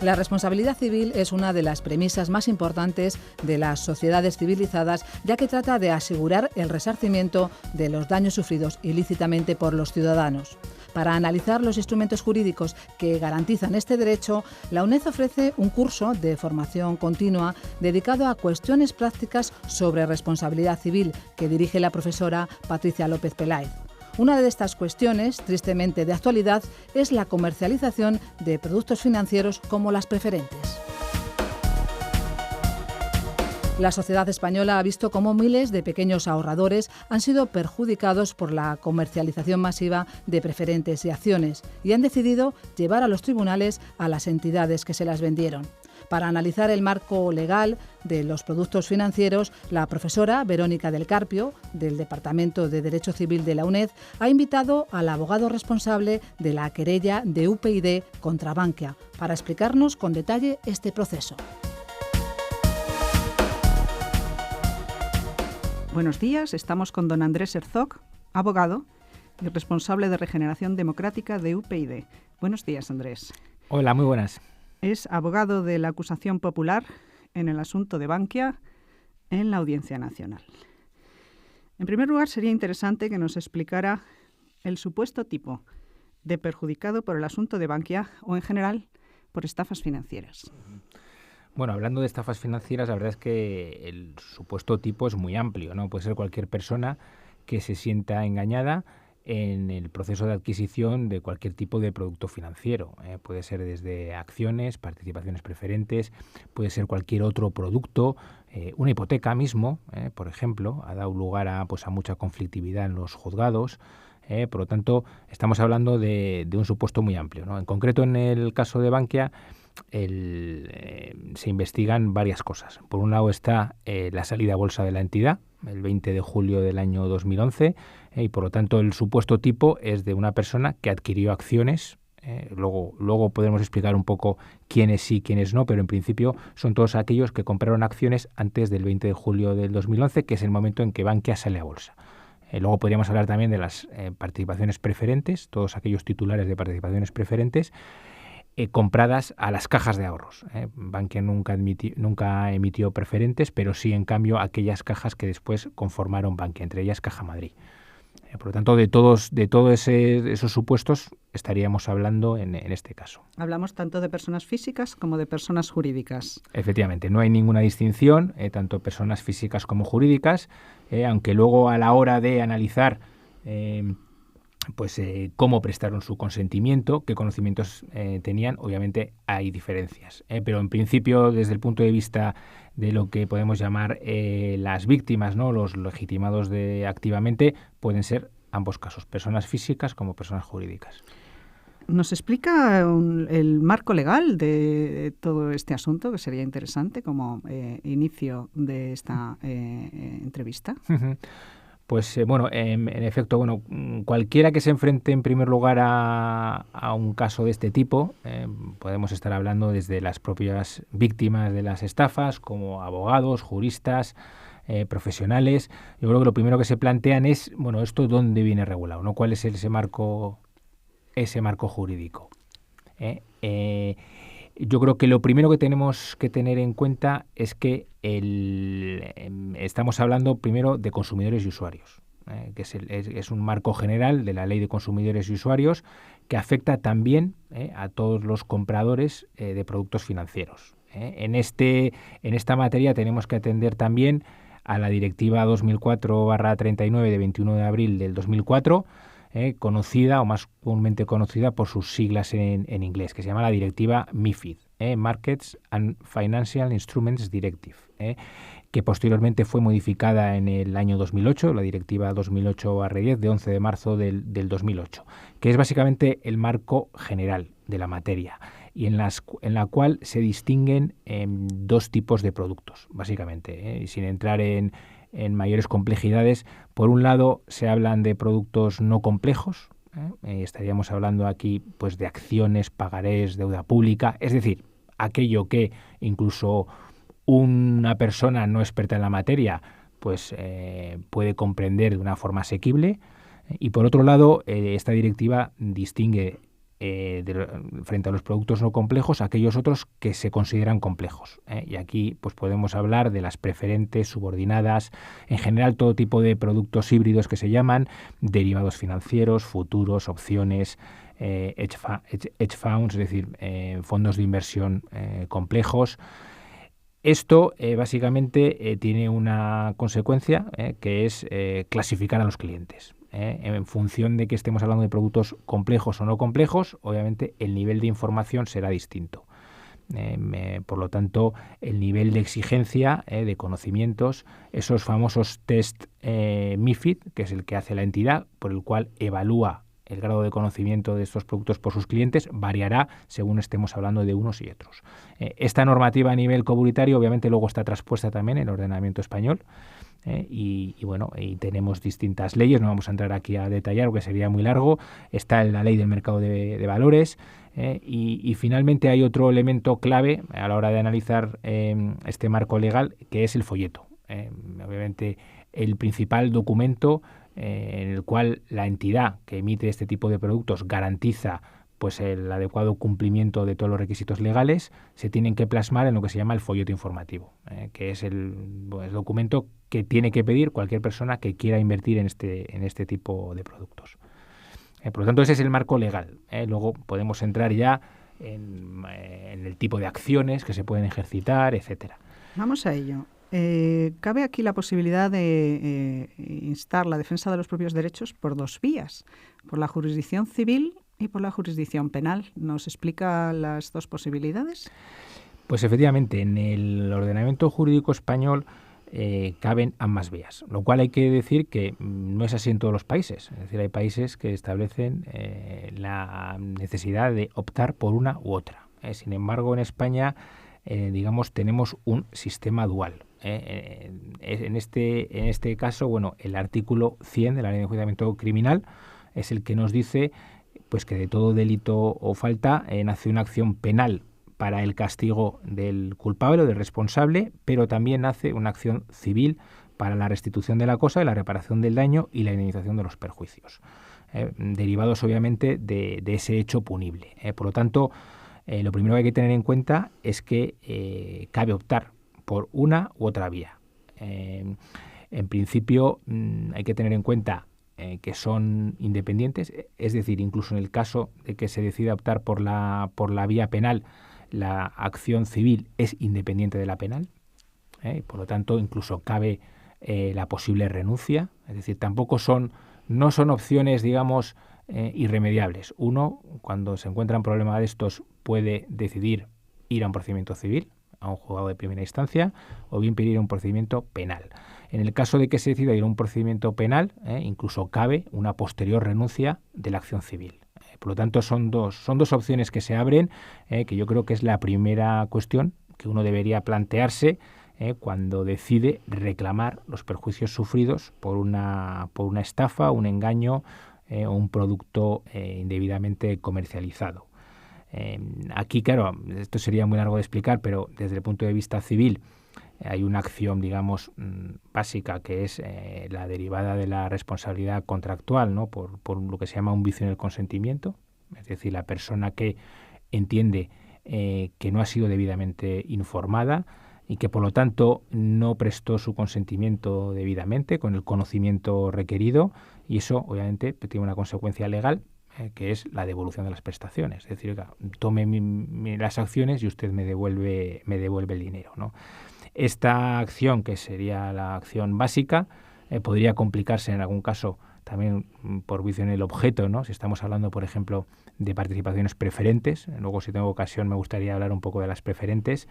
La responsabilidad civil es una de las premisas más importantes de las sociedades civilizadas, ya que trata de asegurar el resarcimiento de los daños sufridos ilícitamente por los ciudadanos. Para analizar los instrumentos jurídicos que garantizan este derecho, la UNED ofrece un curso de formación continua dedicado a cuestiones prácticas sobre responsabilidad civil que dirige la profesora Patricia López Peláez. Una de estas cuestiones, tristemente de actualidad, es la comercialización de productos financieros como las preferentes. La sociedad española ha visto cómo miles de pequeños ahorradores han sido perjudicados por la comercialización masiva de preferentes y acciones y han decidido llevar a los tribunales a las entidades que se las vendieron. Para analizar el marco legal de los productos financieros, la profesora Verónica del Carpio, del Departamento de Derecho Civil de la UNED, ha invitado al abogado responsable de la querella de UPyD contra Bankia para explicarnos con detalle este proceso. Buenos días, estamos con don Andrés Herzog, abogado y responsable de Regeneración Democrática de UPyD. Buenos días, Andrés. Hola, muy buenas. Es abogado de la acusación popular en el asunto de Bankia en la Audiencia Nacional. En primer lugar, sería interesante que nos explicara el supuesto tipo de perjudicado por el asunto de Bankia o, en general, por estafas financieras. Bueno, hablando de estafas financieras, la verdad es que el supuesto tipo es muy amplio, ¿no? Puede ser cualquier persona que se sienta engañada en el proceso de adquisición de cualquier tipo de producto financiero. Puede ser desde acciones, participaciones preferentes, puede ser cualquier otro producto, una hipoteca mismo, por ejemplo, ha dado lugar a mucha conflictividad en los juzgados. Por lo tanto, estamos hablando de un supuesto muy amplio, ¿no? En concreto, en el caso de Bankia, se investigan varias cosas. Por un lado está la salida a bolsa de la entidad, el 20 de julio del año 2011, y por lo tanto el supuesto tipo es de una persona que adquirió acciones. Luego podemos explicar un poco quiénes sí, quiénes no, pero en principio son todos aquellos que compraron acciones antes del 20 de julio del 2011, que es el momento en que Bankia sale a bolsa. Luego podríamos hablar también de las participaciones preferentes, todos aquellos titulares de participaciones preferentes compradas a las cajas de ahorros. Bankia nunca emitió preferentes, pero sí, en cambio, aquellas cajas que después conformaron Bankia, entre ellas Caja Madrid. Por lo tanto, de todos esos supuestos estaríamos hablando en este caso. Hablamos tanto de personas físicas como de personas jurídicas. Efectivamente, no hay ninguna distinción, tanto personas físicas como jurídicas, aunque luego a la hora de analizar cómo prestaron su consentimiento, qué conocimientos tenían, obviamente hay diferencias. Pero en principio, desde el punto de vista de lo que podemos llamar las víctimas, ¿no? Los legitimados activamente, pueden ser ambos casos, personas físicas como personas jurídicas. ¿Nos explica el marco legal de todo este asunto, que sería interesante como inicio de esta entrevista? En efecto, cualquiera que se enfrente en primer lugar a un caso de este tipo, podemos estar hablando desde las propias víctimas de las estafas, como abogados, juristas, profesionales. Yo creo que lo primero que se plantean es, ¿esto dónde viene regulado, ¿no? ¿Cuál es ese marco jurídico? Yo creo que lo primero que tenemos que tener en cuenta es que estamos hablando primero de consumidores y usuarios, que es un marco general de la Ley de Consumidores y Usuarios que afecta también a todos los compradores de productos financieros. En esta materia tenemos que atender también a la Directiva 2004/39 de 21 de abril del 2004, conocida o más comúnmente conocida por sus siglas en inglés, que se llama la Directiva MiFID, Markets and Financial Instruments Directive, que posteriormente fue modificada en el año 2008, la Directiva 2008/10 de 11 de marzo del 2008, que es básicamente el marco general de la materia y en la cual se distinguen dos tipos de productos, básicamente, sin entrar en mayores complejidades. Por un lado, se hablan de productos no complejos, estaríamos hablando aquí de acciones, pagarés, deuda pública, es decir, aquello que incluso una persona no experta en la materia puede comprender de una forma asequible. Y por otro lado, esta directiva distingue frente a los productos no complejos, aquellos otros que se consideran complejos. Y aquí pues podemos hablar de las preferentes, subordinadas, en general todo tipo de productos híbridos que se llaman, derivados financieros, futuros, opciones, hedge funds, es decir, fondos de inversión complejos. Esto básicamente tiene una consecuencia que es clasificar a los clientes. En función de que estemos hablando de productos complejos o no complejos, obviamente el nivel de información será distinto. Por lo tanto, el nivel de exigencia de conocimientos, esos famosos test MiFID, que es el que hace la entidad, por el cual evalúa el grado de conocimiento de estos productos por sus clientes, variará según estemos hablando de unos y otros. Esta normativa a nivel comunitario obviamente luego está traspuesta también en el ordenamiento español. Y tenemos distintas leyes, no vamos a entrar aquí a detallar porque sería muy largo. Está la ley del mercado de valores y finalmente hay otro elemento clave a la hora de analizar este marco legal, que es el folleto. Obviamente el principal documento en el cual la entidad que emite este tipo de productos garantiza pues el adecuado cumplimiento de todos los requisitos legales, se tienen que plasmar en lo que se llama el folleto informativo, que es el documento que tiene que pedir cualquier persona que quiera invertir en este tipo de productos. Por lo tanto, ese es el marco legal. Luego podemos entrar ya en el tipo de acciones que se pueden ejercitar, etcétera. Vamos a ello. Cabe aquí la posibilidad de instar la defensa de los propios derechos por dos vías, por la jurisdicción civil y por la jurisdicción penal. ¿Nos explica las dos posibilidades? Pues efectivamente, en el ordenamiento jurídico español caben ambas vías, lo cual hay que decir que no es así en todos los países. Es decir, hay países que establecen la necesidad de optar por una u otra. Sin embargo, en España, tenemos un sistema dual. En este caso, el artículo 100 de la Ley de Enjuiciamiento Criminal es el que nos dice pues que de todo delito o falta nace una acción penal para el castigo del culpable o del responsable, pero también nace una acción civil para la restitución de la cosa, la reparación del daño y la indemnización de los perjuicios, derivados obviamente de ese hecho punible. Por lo tanto, lo primero que hay que tener en cuenta es que cabe optar por una u otra vía. En principio hay que tener en cuenta que son independientes, es decir, incluso en el caso de que se decida optar por la vía penal, la acción civil es independiente de la penal, por lo tanto incluso cabe la posible renuncia, es decir, no son opciones, digamos, irremediables. Uno, cuando se encuentra un problema de estos, puede decidir ir a un procedimiento civil, a un juzgado de primera instancia, o bien pedir un procedimiento penal. En el caso de que se decida ir a un procedimiento penal, incluso cabe una posterior renuncia de la acción civil. Por lo tanto, son dos opciones que se abren, que yo creo que es la primera cuestión que uno debería plantearse cuando decide reclamar los perjuicios sufridos por una estafa, un engaño o un producto indebidamente comercializado. Aquí, claro, esto sería muy largo de explicar, pero desde el punto de vista civil hay una acción, digamos, básica, que es la derivada de la responsabilidad contractual, ¿no? Por lo que se llama un vicio en el consentimiento, es decir, la persona que entiende que no ha sido debidamente informada y que, por lo tanto, no prestó su consentimiento debidamente con el conocimiento requerido, y eso, obviamente, tiene una consecuencia legal, que es la devolución de las prestaciones. Es decir, tome las acciones y usted me devuelve el dinero, ¿no? Esta acción, que sería la acción básica, podría complicarse en algún caso también por vicio en el objeto, ¿no? Si estamos hablando, por ejemplo, de participaciones preferentes. Luego, si tengo ocasión, me gustaría hablar un poco de las preferentes.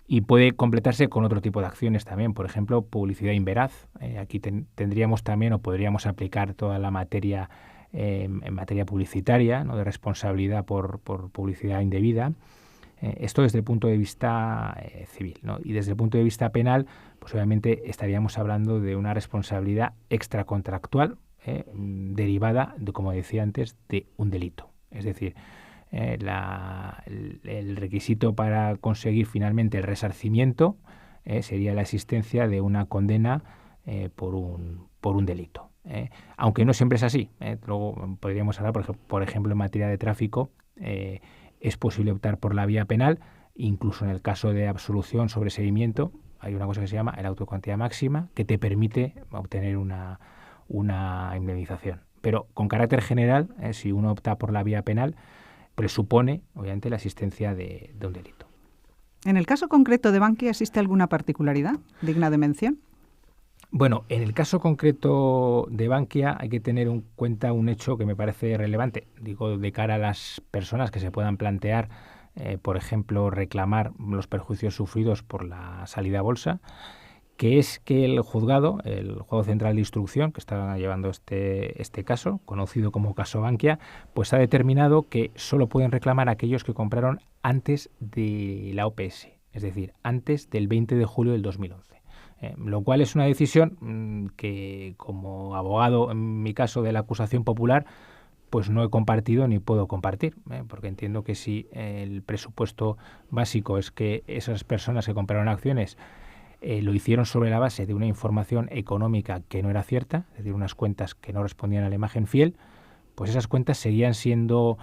Y puede completarse con otro tipo de acciones también, por ejemplo, publicidad inveraz. Aquí tendríamos también, o podríamos aplicar toda la materia en materia publicitaria, ¿no? De responsabilidad por publicidad indebida. Esto desde el punto de vista civil, ¿no? Y desde el punto de vista penal, pues obviamente estaríamos hablando de una responsabilidad extracontractual derivada, como decía antes, de un delito. Es decir, el requisito para conseguir finalmente el resarcimiento sería la existencia de una condena por un delito. aunque no siempre es así. Luego podríamos hablar, por ejemplo, en materia de tráfico, es posible optar por la vía penal, incluso en el caso de absolución sobre seguimiento, hay una cosa que se llama el auto de cuantía máxima, que te permite obtener una indemnización. Pero con carácter general, si uno opta por la vía penal, presupone, obviamente, la existencia de un delito. ¿En el caso concreto de Bankia existe alguna particularidad digna de mención? Bueno, en el caso concreto de Bankia hay que tener en cuenta un hecho que me parece relevante. Digo, de cara a las personas que se puedan plantear, por ejemplo, reclamar los perjuicios sufridos por la salida a bolsa, que es que el Juzgado Central de Instrucción, que está llevando este caso, conocido como caso Bankia, pues ha determinado que solo pueden reclamar aquellos que compraron antes de la OPS, es decir, antes del 20 de julio del 2011. Lo cual es una decisión que, como abogado, en mi caso, de la acusación popular, pues no he compartido ni puedo compartir, porque entiendo que si el presupuesto básico es que esas personas que compraron acciones lo hicieron sobre la base de una información económica que no era cierta, es decir, unas cuentas que no respondían a la imagen fiel, pues esas cuentas seguían siendo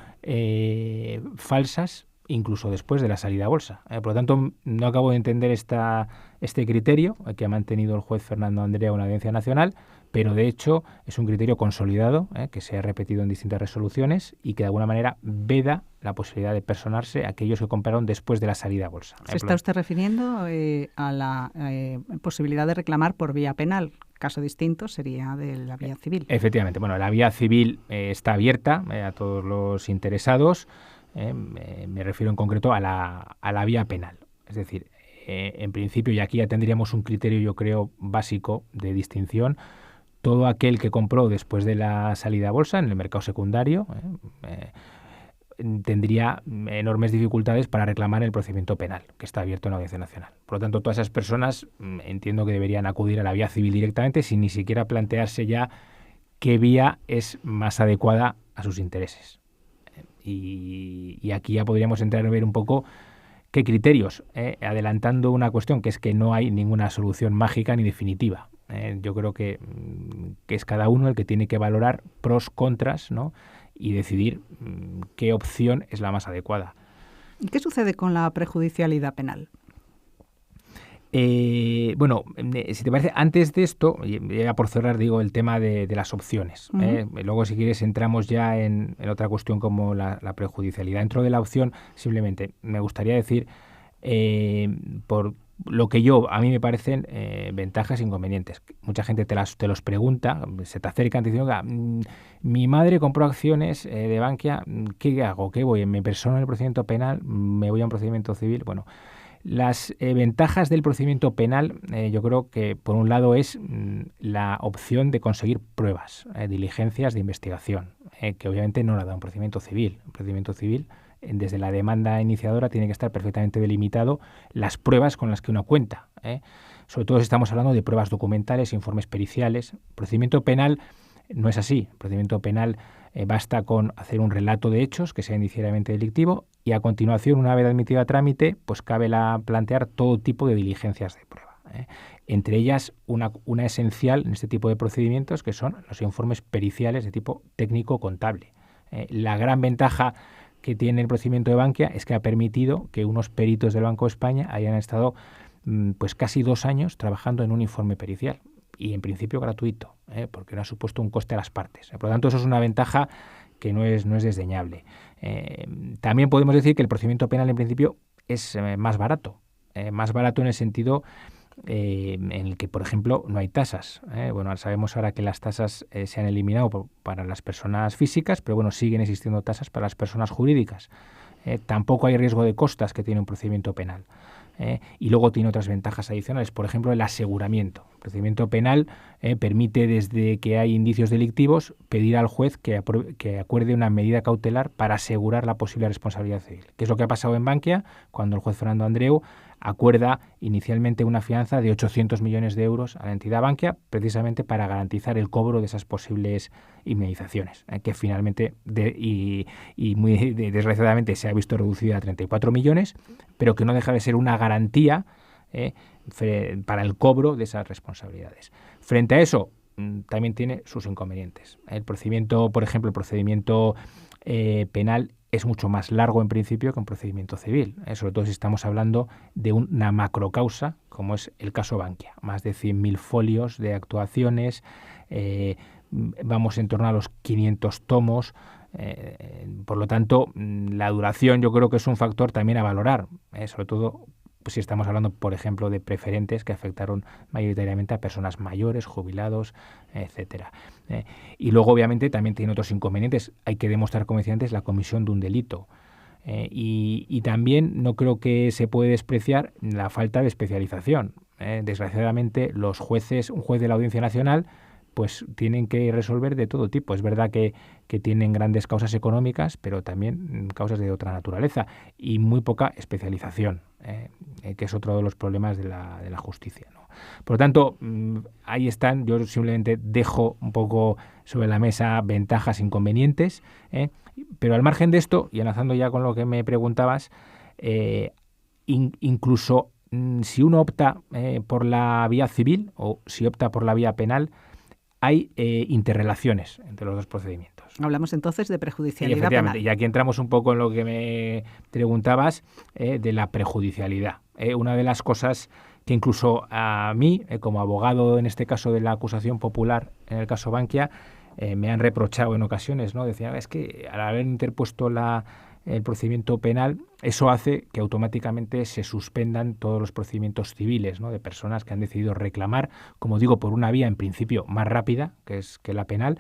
falsas incluso después de la salida a bolsa. Por lo tanto, no acabo de entender este criterio que ha mantenido el juez Fernando Andreu en la Audiencia Nacional, pero de hecho es un criterio consolidado, que se ha repetido en distintas resoluciones y que de alguna manera veda la posibilidad de personarse a aquellos que compraron después de la salida a bolsa. ¿Se está usted refiriendo a la posibilidad de reclamar por vía penal? Caso distinto sería de la vía civil. Efectivamente. Bueno, la vía civil está abierta a todos los interesados. Me refiero en concreto a la vía penal. Es decir, en principio, y aquí ya tendríamos un criterio, yo creo, básico de distinción, todo aquel que compró después de la salida a bolsa en el mercado secundario tendría enormes dificultades para reclamar el procedimiento penal, que está abierto en la Audiencia Nacional. Por lo tanto, todas esas personas entiendo que deberían acudir a la vía civil directamente sin ni siquiera plantearse ya qué vía es más adecuada a sus intereses. Y aquí ya podríamos entrar a ver un poco qué criterios, adelantando una cuestión que es que no hay ninguna solución mágica ni definitiva. Yo creo que es cada uno el que tiene que valorar pros, contras, ¿no? Y decidir qué opción es la más adecuada. ¿Y qué sucede con la prejudicialidad penal? Bueno, si te parece, antes de esto, ya por cerrar, digo, el tema de las opciones. Luego, si quieres, entramos ya en otra cuestión como la prejudicialidad. Dentro de la opción, simplemente me gustaría decir, por lo que a mí me parecen ventajas e inconvenientes. Mucha gente te los pregunta, se te acercan diciendo, mi madre compró acciones de Bankia, ¿qué hago? ¿Qué voy? ¿Me persono en el procedimiento penal? ¿Me voy a un procedimiento civil? Bueno, las ventajas del procedimiento penal, yo creo que por un lado es la opción de conseguir pruebas, diligencias de investigación, que obviamente no la da un procedimiento civil. Un procedimiento civil, desde la demanda iniciadora, tiene que estar perfectamente delimitado las pruebas con las que uno cuenta. Sobre todo si estamos hablando de pruebas documentales, informes periciales. Procedimiento penal no es así. Procedimiento penal basta con hacer un relato de hechos que sea indiciariamente delictivo y a continuación, una vez admitido a trámite, pues cabe plantear todo tipo de diligencias de prueba. Entre ellas, una esencial en este tipo de procedimientos, que son los informes periciales de tipo técnico-contable. La gran ventaja que tiene el procedimiento de Bankia es que ha permitido que unos peritos del Banco de España hayan estado pues casi 2 años trabajando en un informe pericial y en principio gratuito, porque no ha supuesto un coste a las partes. Por lo tanto, eso es una ventaja que no es desdeñable. También podemos decir que el procedimiento penal en principio es más barato en el sentido en el que, por ejemplo, no hay tasas. Bueno, sabemos ahora que las tasas se han eliminado para las personas físicas, pero bueno, siguen existiendo tasas para las personas jurídicas. Tampoco hay riesgo de costas que tiene un procedimiento penal. Y luego tiene otras ventajas adicionales, por ejemplo, el aseguramiento. El procedimiento penal permite, desde que hay indicios delictivos, pedir al juez que acuerde una medida cautelar para asegurar la posible responsabilidad civil, que es lo que ha pasado en Bankia, cuando el juez Fernando Andreu acuerda inicialmente una fianza de 800 millones de euros a la entidad Bankia, precisamente para garantizar el cobro de esas posibles indemnizaciones, que finalmente muy desgraciadamente se ha visto reducida a 34 millones, pero que no deja de ser una garantía para el cobro de esas responsabilidades. Frente a eso, también tiene sus inconvenientes. El procedimiento, por ejemplo, el procedimiento penal es mucho más largo en principio que un procedimiento civil, sobre todo si estamos hablando de una macrocausa, como es el caso Bankia. Más de 100.000 folios de actuaciones, vamos en torno a los 500 tomos. Por lo tanto, la duración yo creo que es un factor también a valorar, sobre todo pues, si estamos hablando, por ejemplo, de preferentes que afectaron mayoritariamente a personas mayores, jubilados, etcétera. Y luego, obviamente, también tiene otros inconvenientes. Hay que demostrar, como decía antes, la comisión de un delito. Y también no creo que se puede despreciar la falta de especialización. Desgraciadamente, los jueces, un juez de la Audiencia Nacional, pues tienen que resolver de todo tipo. Es verdad que tienen grandes causas económicas, pero también causas de otra naturaleza y muy poca especialización, que es otro de los problemas de la justicia, ¿no? Por lo tanto, ahí están. Yo simplemente dejo un poco sobre la mesa ventajas e inconvenientes, pero al margen de esto, y enlazando ya con lo que me preguntabas, incluso si uno opta por la vía civil o si opta por la vía penal, hay interrelaciones entre los dos procedimientos. Hablamos entonces de prejudicialidad efectivamente, penal. Y aquí entramos un poco en lo que me preguntabas de la prejudicialidad. Una de las cosas que incluso a mí, como abogado en este caso de la acusación popular en el caso Bankia, me han reprochado en ocasiones, ¿no? Decían, es que al haber interpuesto el procedimiento penal, eso hace que automáticamente se suspendan todos los procedimientos civiles, ¿no? De personas que han decidido reclamar, como digo, por una vía en principio más rápida, que la penal,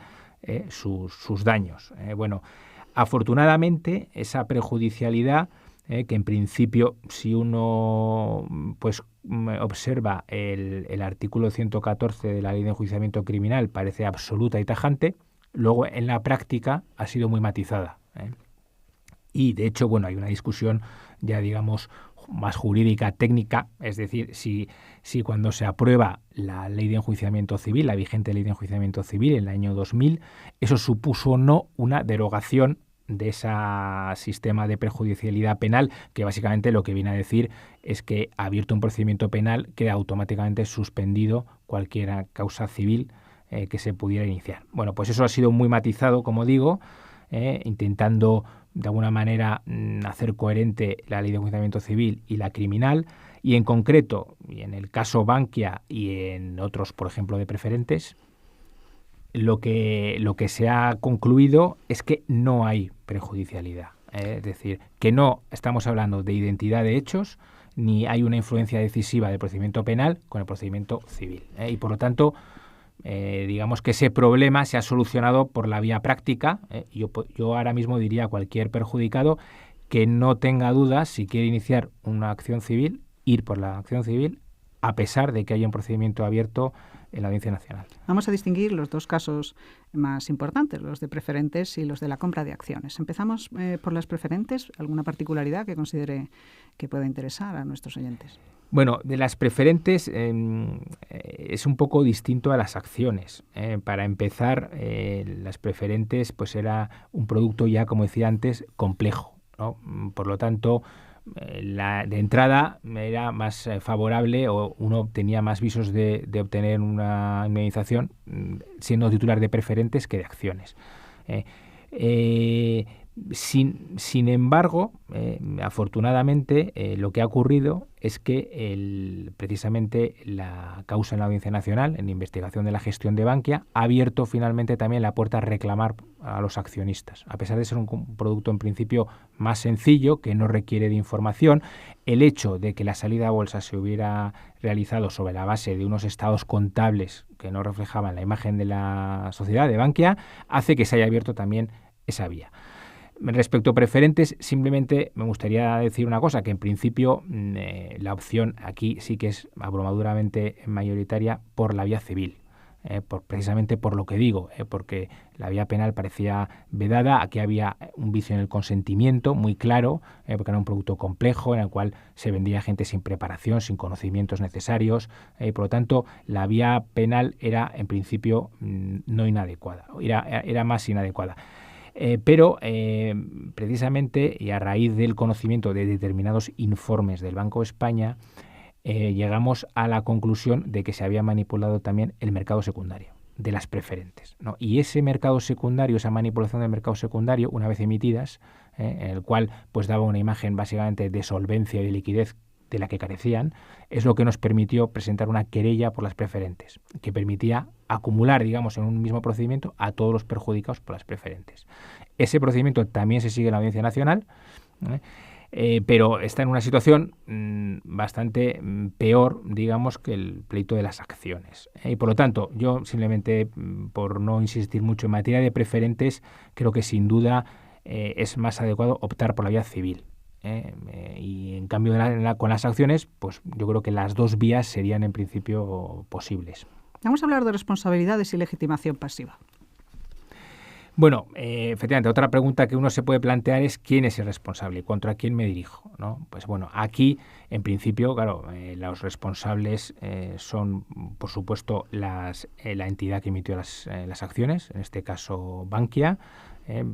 sus daños. Bueno, afortunadamente esa prejudicialidad, que en principio, si uno pues observa el artículo 114 de la Ley de Enjuiciamiento Criminal, parece absoluta y tajante, luego en la práctica ha sido muy matizada. Y de hecho, bueno, hay una discusión ya, digamos, más jurídica, técnica, es decir, si cuando se aprueba la Ley de Enjuiciamiento Civil, la vigente Ley de Enjuiciamiento Civil en el año 2000, eso supuso o no una derogación de ese sistema de prejudicialidad penal, que básicamente lo que viene a decir es que, abierto un procedimiento penal, queda automáticamente suspendido cualquier causa civil que se pudiera iniciar. Bueno, pues eso ha sido muy matizado, como digo, intentando de alguna manera hacer coherente la Ley de Enjuiciamiento Civil y la criminal, y en concreto, y en el caso Bankia y en otros, por ejemplo, de preferentes, lo que se ha concluido es que no hay prejudicialidad. Es decir, que no estamos hablando de identidad de hechos, ni hay una influencia decisiva del procedimiento penal con el procedimiento civil. Y por lo tanto, digamos que ese problema se ha solucionado por la vía práctica. Yo ahora mismo diría a cualquier perjudicado que no tenga dudas, si quiere iniciar una acción civil, ir por la acción civil, a pesar de que haya un procedimiento abierto en la Audiencia Nacional. Vamos a distinguir los dos casos más importantes, los de preferentes y los de la compra de acciones. Empezamos por las preferentes. ¿Alguna particularidad que considere que pueda interesar a nuestros oyentes? Bueno, de las preferentes es un poco distinto a las acciones. Para empezar, las preferentes pues era un producto ya, como decía antes, complejo, ¿no? Por lo tanto, de entrada era más favorable, o uno tenía más visos de obtener una indemnización siendo titular de preferentes que de acciones. Sin embargo, afortunadamente, lo que ha ocurrido es que precisamente la causa en la Audiencia Nacional, en investigación de la gestión de Bankia, ha abierto finalmente también la puerta a reclamar a los accionistas. A pesar de ser un producto en principio más sencillo, que no requiere de información, el hecho de que la salida a bolsa se hubiera realizado sobre la base de unos estados contables que no reflejaban la imagen de la sociedad de Bankia, hace que se haya abierto también esa vía. Respecto a preferentes, simplemente me gustaría decir una cosa, que en principio la opción aquí sí que es abrumadoramente mayoritaria por la vía civil, precisamente por lo que digo, porque la vía penal parecía vedada. Aquí había un vicio en el consentimiento muy claro, porque era un producto complejo en el cual se vendía a gente sin preparación, sin conocimientos necesarios, por lo tanto la vía penal era en principio no inadecuada, era más inadecuada. Pero precisamente, y a raíz del conocimiento de determinados informes del Banco de España, llegamos a la conclusión de que se había manipulado también el mercado secundario. de las preferentes, ¿no? Y ese mercado secundario, esa manipulación del mercado secundario, una vez emitidas, en el cual pues daba una imagen básicamente de solvencia y de liquidez de la que carecían, es lo que nos permitió presentar una querella por las preferentes, que permitía acumular, digamos, en un mismo procedimiento a todos los perjudicados por las preferentes. Ese procedimiento también se sigue en la Audiencia Nacional, pero está en una situación bastante peor, digamos, que el pleito de las acciones. Y por lo tanto, yo simplemente, por no insistir mucho en materia de preferentes, creo que sin duda es más adecuado optar por la vía civil. Y en cambio con las acciones, pues yo creo que las dos vías serían en principio posibles. Vamos a hablar de responsabilidades y legitimación pasiva. Bueno, efectivamente, otra pregunta que uno se puede plantear es quién es el responsable y contra quién me dirijo, ¿no? Pues bueno, aquí, en principio, claro, los responsables son, por supuesto, la entidad que emitió las acciones, en este caso Bankia.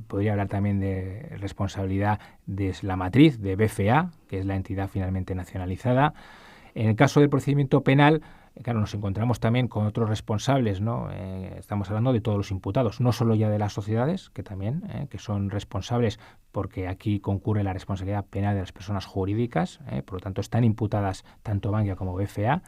Podría hablar también de responsabilidad de la matriz, de BFA, que es la entidad finalmente nacionalizada. En el caso del procedimiento penal, claro, nos encontramos también con otros responsables, ¿no? Estamos hablando de todos los imputados, no solo ya de las sociedades, que también que son responsables, porque aquí concurre la responsabilidad penal de las personas jurídicas, por lo tanto están imputadas tanto Bankia como BFA,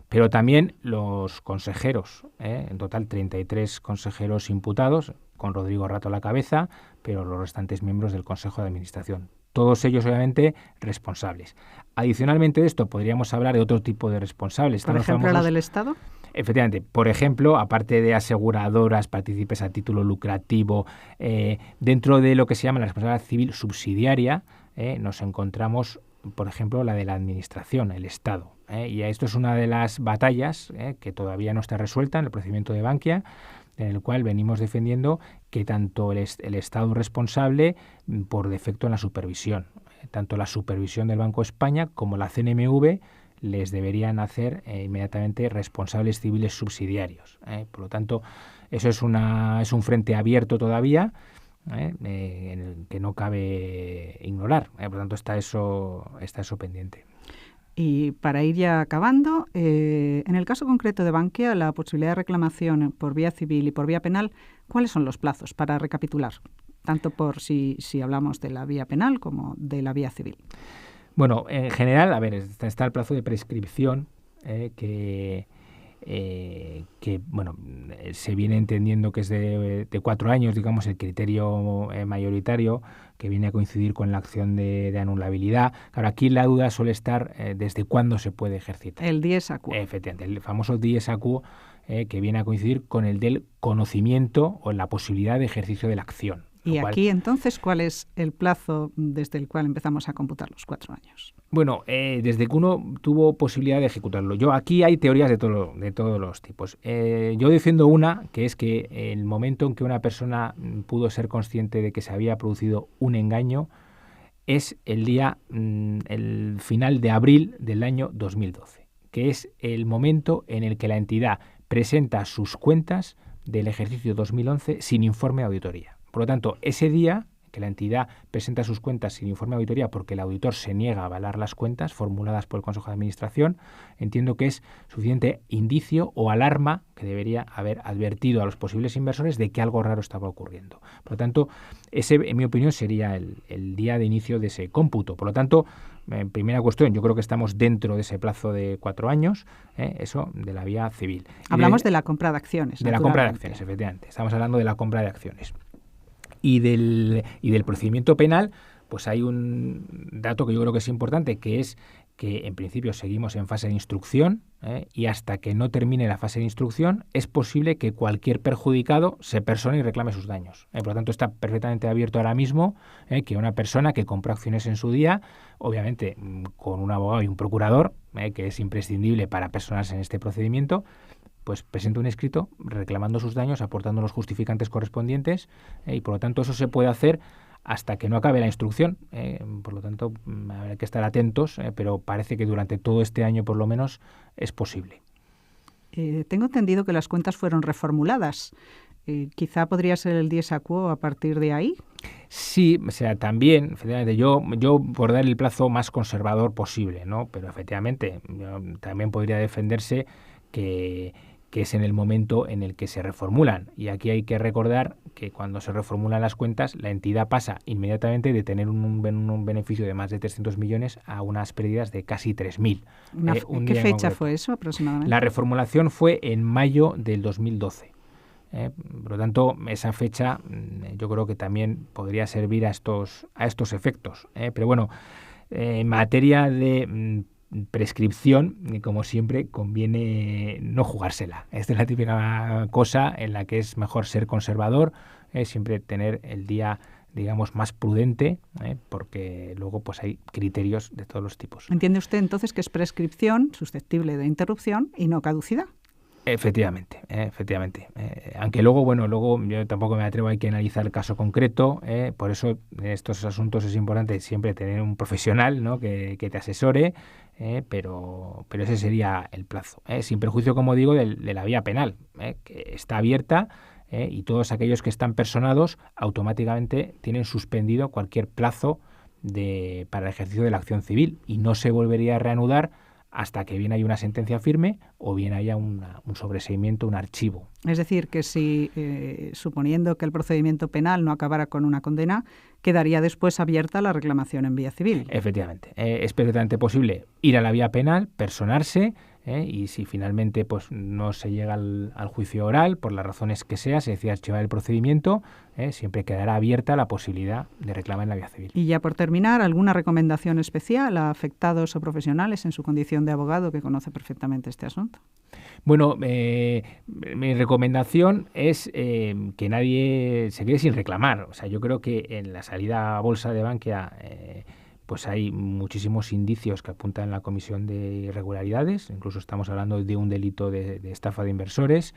pero también los consejeros, en total 33 consejeros imputados, con Rodrigo Rato a la cabeza, pero los restantes miembros del Consejo de Administración. Todos ellos, obviamente, responsables. Adicionalmente de esto, podríamos hablar de otro tipo de responsables. ¿Por ejemplo, la del Estado? Efectivamente. Por ejemplo, aparte de aseguradoras, partícipes a título lucrativo, dentro de lo que se llama la responsabilidad civil subsidiaria, nos encontramos, por ejemplo, la de la Administración, el Estado. Y esto es una de las batallas que todavía no está resuelta en el procedimiento de Bankia, en el cual venimos defendiendo que tanto el Estado responsable por defecto en la supervisión, tanto la supervisión del Banco de España como la CNMV les deberían hacer inmediatamente responsables civiles subsidiarios. Por lo tanto, eso es un frente abierto todavía, en el que no cabe ignorar. Por lo tanto, está eso pendiente. Y para ir ya acabando, en el caso concreto de Bankia, la posibilidad de reclamación por vía civil y por vía penal, ¿cuáles son los plazos para recapitular? Tanto por si hablamos de la vía penal como de la vía civil. Bueno, en general, a ver, está el plazo de prescripción que bueno, se viene entendiendo que es de 4 años, digamos, el criterio mayoritario, que viene a coincidir con la acción de anulabilidad. Claro, aquí la duda suele estar desde cuándo se puede ejercitar. El dies a quo. Efectivamente, el famoso dies a quo, que viene a coincidir con el del conocimiento o la posibilidad de ejercicio de la acción. Y aquí, entonces, ¿cuál es el plazo desde el cual empezamos a computar los 4 años? Bueno, desde que uno tuvo posibilidad de ejecutarlo. Aquí hay teorías de todos los tipos. Yo defiendo una, que es que el momento en que una persona pudo ser consciente de que se había producido un engaño es el final de abril del año 2012, que es el momento en el que la entidad presenta sus cuentas del ejercicio 2011 sin informe de auditoría. Por lo tanto, ese día que la entidad presenta sus cuentas sin informe de auditoría porque el auditor se niega a avalar las cuentas formuladas por el Consejo de Administración, entiendo que es suficiente indicio o alarma que debería haber advertido a los posibles inversores de que algo raro estaba ocurriendo. Por lo tanto, ese, en mi opinión, sería el día de inicio de ese cómputo. Por lo tanto, en primera cuestión, yo creo que estamos dentro de ese plazo de 4 años, eso de la vía civil. Hablamos de la compra de acciones. De la compra de acciones, efectivamente. Estamos hablando de la compra de acciones. Y del procedimiento penal, pues hay un dato que yo creo que es importante, que es que en principio seguimos en fase de instrucción, y hasta que no termine la fase de instrucción es posible que cualquier perjudicado se persone y reclame sus daños. Por lo tanto, está perfectamente abierto ahora mismo que una persona que compró acciones en su día, obviamente con un abogado y un procurador, que es imprescindible para personarse en este procedimiento, pues presenta un escrito reclamando sus daños, aportando los justificantes correspondientes, y por lo tanto eso se puede hacer hasta que no acabe la instrucción. Por lo tanto, habrá que estar atentos, pero parece que durante todo este año por lo menos es posible. Tengo entendido que las cuentas fueron reformuladas. Quizá podría ser el dies a quo a partir de ahí. Sí, o sea, también, efectivamente, yo por dar el plazo más conservador posible, ¿no? Pero efectivamente, también podría defenderse que que es en el momento en el que se reformulan. Y aquí hay que recordar que cuando se reformulan las cuentas, la entidad pasa inmediatamente de tener un beneficio de más de 300 millones a unas pérdidas de casi 3.000. ¿Qué fecha fue eso aproximadamente? La reformulación fue en mayo del 2012. Por lo tanto, esa fecha yo creo que también podría servir a estos efectos. Pero bueno, en materia de prescripción, como siempre, conviene no jugársela. Esta es la típica cosa en la que es mejor ser conservador, siempre tener el día, digamos, más prudente, porque luego pues hay criterios de todos los tipos. ¿Entiende usted entonces que es prescripción susceptible de interrupción y no caducidad? Efectivamente. Aunque luego yo tampoco me atrevo, hay que analizar el caso concreto, por eso en estos asuntos es importante siempre tener un profesional, ¿no?, que te asesore, pero ese sería el plazo, sin perjuicio, como digo, de la vía penal, que está abierta, y todos aquellos que están personados automáticamente tienen suspendido cualquier plazo para el ejercicio de la acción civil y no se volvería a reanudar hasta que bien haya una sentencia firme o bien haya un sobreseimiento, un archivo. Es decir, que si, suponiendo que el procedimiento penal no acabara con una condena, quedaría después abierta la reclamación en vía civil. Efectivamente. Es perfectamente posible ir a la vía penal, personarse, y si finalmente pues no se llega al juicio oral, por las razones que sea, se decide archivar el procedimiento, siempre quedará abierta la posibilidad de reclamar en la vía civil. Y ya por terminar, ¿alguna recomendación especial a afectados o profesionales en su condición de abogado que conoce perfectamente este asunto? Bueno, mi recomendación es que nadie se quede sin reclamar. O sea, yo creo que en la salida a bolsa de Bankia pues hay muchísimos indicios que apuntan a la comisión de irregularidades, incluso estamos hablando de un delito de estafa de inversores,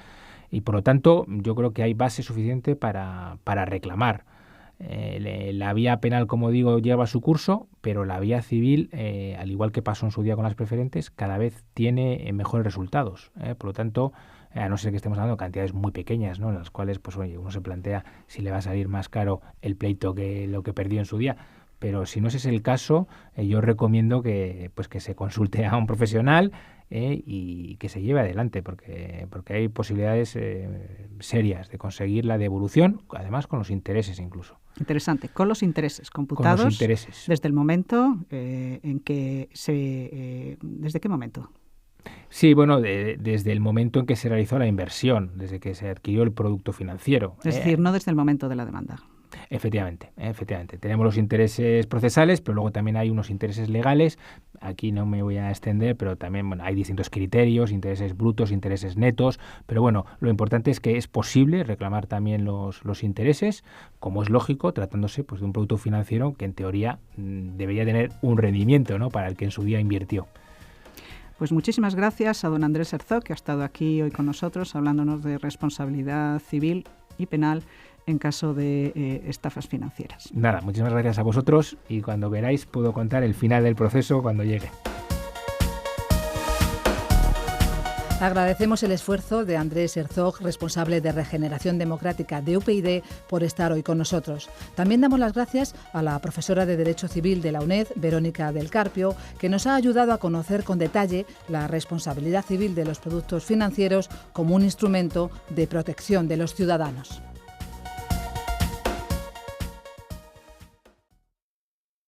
y por lo tanto yo creo que hay base suficiente para reclamar. La vía penal, como digo, lleva su curso, pero la vía civil, al igual que pasó en su día con las preferentes, cada vez tiene mejores resultados. Por lo tanto, a no ser que estemos hablando de cantidades muy pequeñas, ¿no?, en las cuales pues, uno se plantea si le va a salir más caro el pleito que lo que perdió en su día. Pero si no ese es el caso, yo recomiendo que se consulte a un profesional y que se lleve adelante, porque hay posibilidades serias de conseguir la devolución, además con los intereses incluso. Interesante, con los intereses computados. Con los intereses. Desde el momento en que ¿Desde qué momento? Sí, bueno, desde el momento en que se realizó la inversión, desde que se adquirió el producto financiero. Es decir, no desde el momento de la demanda. Efectivamente. Tenemos los intereses procesales, pero luego también hay unos intereses legales. Aquí no me voy a extender, pero también hay distintos criterios, intereses brutos, intereses netos. Pero bueno, lo importante es que es posible reclamar también los intereses, como es lógico, tratándose pues de un producto financiero que en teoría debería tener un rendimiento, ¿no?, para el que en su día invirtió. Pues muchísimas gracias a don Andrés Herzog, que ha estado aquí hoy con nosotros hablándonos de responsabilidad civil y penal en caso de estafas financieras. Nada, muchísimas gracias a vosotros y cuando queráis puedo contar el final del proceso cuando llegue. Agradecemos el esfuerzo de Andrés Herzog, responsable de Regeneración Democrática de UPyD, por estar hoy con nosotros. También damos las gracias a la profesora de Derecho Civil de la UNED, Verónica del Carpio, que nos ha ayudado a conocer con detalle la responsabilidad civil de los productos financieros como un instrumento de protección de los ciudadanos.